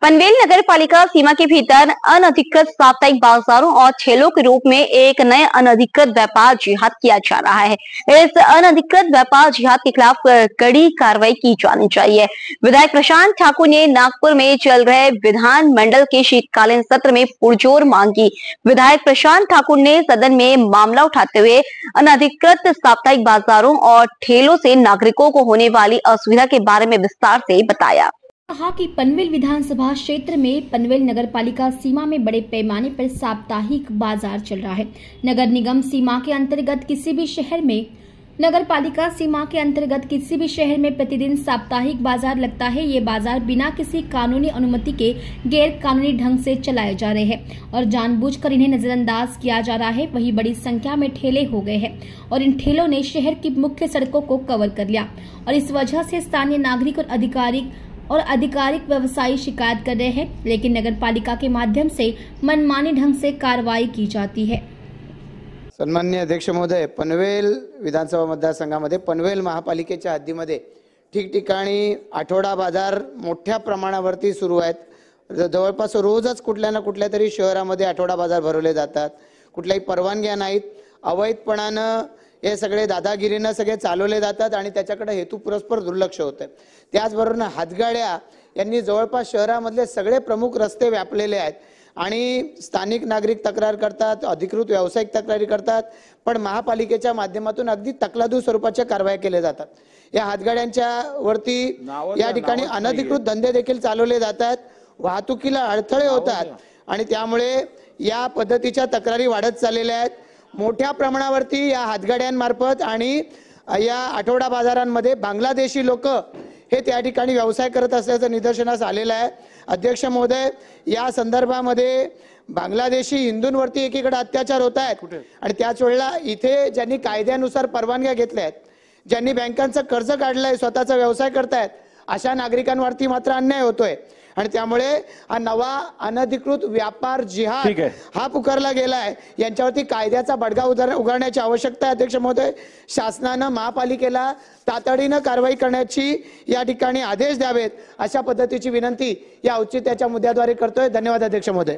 पनवेल नगर पालिका सीमा के भीतर अनधिकृत साप्ताहिक बाजारों और ठेलों के रूप में एक नए अनधिकृत व्यापार जिहाद किया जा रहा है। इस अनधिकृत व्यापार जिहाद के खिलाफ कड़ी कार्रवाई की जानी चाहिए। विधायक प्रशांत ठाकुर ने नागपुर में चल रहे विधान मंडल के शीतकालीन सत्र में पुरजोर मांग की। विधायक प्रशांत ठाकुर ने सदन में मामला उठाते हुए अनधिकृत साप्ताहिक बाजारों और ठेलों से नागरिकों को होने वाली असुविधा के बारे में विस्तार से बताया। कहा कि पनवेल विधानसभा क्षेत्र में पनवेल नगर पालिका सीमा में बड़े पैमाने पर साप्ताहिक बाजार चल रहा है। नगर निगम सीमा के अंतर्गत किसी भी शहर में नगर पालिका सीमा के अंतर्गत किसी भी शहर में प्रतिदिन साप्ताहिक बाजार लगता है। ये बाजार बिना किसी कानूनी अनुमति के गैर कानूनी ढंग से चलाए जा रहे हैं और जानबूझकर इन्हें नजरअंदाज किया जा रहा है। वही बड़ी संख्या में ठेले हो गए हैं और इन ठेलों ने शहर की मुख्य सड़कों को कवर कर लिया और इस वजह से स्थानीय नागरिक और आधिकारिक व्यवसायी शिकायत कर रहे हैं, लेकिन नगर पालिका के माध्यम से मनमानी ढंग से कार्रवाई की जाती है। सन्माननीय अध्यक्ष महोदय, पनवेल विधानसभा मतदारसंघामध्ये पनवेल महापालिकेच्या हद्दीमध्ये ठिकठिकाणी आठवडा बाजार मोठ्या प्रमाणावरती सुरू आहेत। जवळपास रोजच कुठल्या ना कुठल्या तरी शहरामध्ये आठवडा बाजार भरवले जातात। कुठल्याही परवानग्या नाहीत, अवैधपणानं हे सगळे दादागिरीनं सगळे चालवले जातात आणि त्याच्याकडे हेतुपुरस्पर दुर्लक्ष होते। त्याचबरोबर हातगाड्या यांनी जवळपास शहरामधले सगळे प्रमुख रस्ते व्यापलेले आहेत आणि स्थानिक नागरिक तक्रार करतात, अधिकृत व्यावसायिक तक्रारी करतात, पण महापालिकेच्या माध्यमातून अगदी तकलादू स्वरूपाच्या कारवाया केल्या जातात। या हातगाड्यांच्या वरती या ठिकाणी अनधिकृत धंदे देखील चालवले जातात, वाहतुकीला अडथळे होतात आणि त्यामुळे या पद्धतीच्या तक्रारी वाढत चाललेल्या आहेत। मोठ्या प्रमाणावरती या हातगाड्यांमार्फत आणि या आठवडा बाजारांमध्ये बांगलादेशी लोक हे त्या ठिकाणी व्यवसाय करत असल्याचं निदर्शनास आलेलं आहे। अध्यक्ष महोदय, या संदर्भामध्ये बांगलादेशी हिंदूंवरती एकीकडे अत्याचार होत आहेत आणि त्याच वेळेला इथे ज्यांनी कायद्यानुसार परवानग्या घेतल्या आहेत, ज्यांनी बँकांचं कर्ज काढलंय, स्वतःचा व्यवसाय करतायत, अशा नागरिकांवरती मात्र अन्याय होतोय आणि त्यामुळे हा नवा अनधिकृत व्यापार जिहाद हा पुकारला गेला आहे। यांच्यावरती कायद्याचा बडगा उगारण्याची आवश्यकता आहे। अध्यक्ष महोदय, शासनाने महापालिकेला तातडीने कारवाई करण्याची या ठिकाणी आदेश द्यावेत, अशा पद्धतीची विनंती या औचित्याच्या मुद्द्याद्वारे करतोय। धन्यवाद अध्यक्ष महोदय।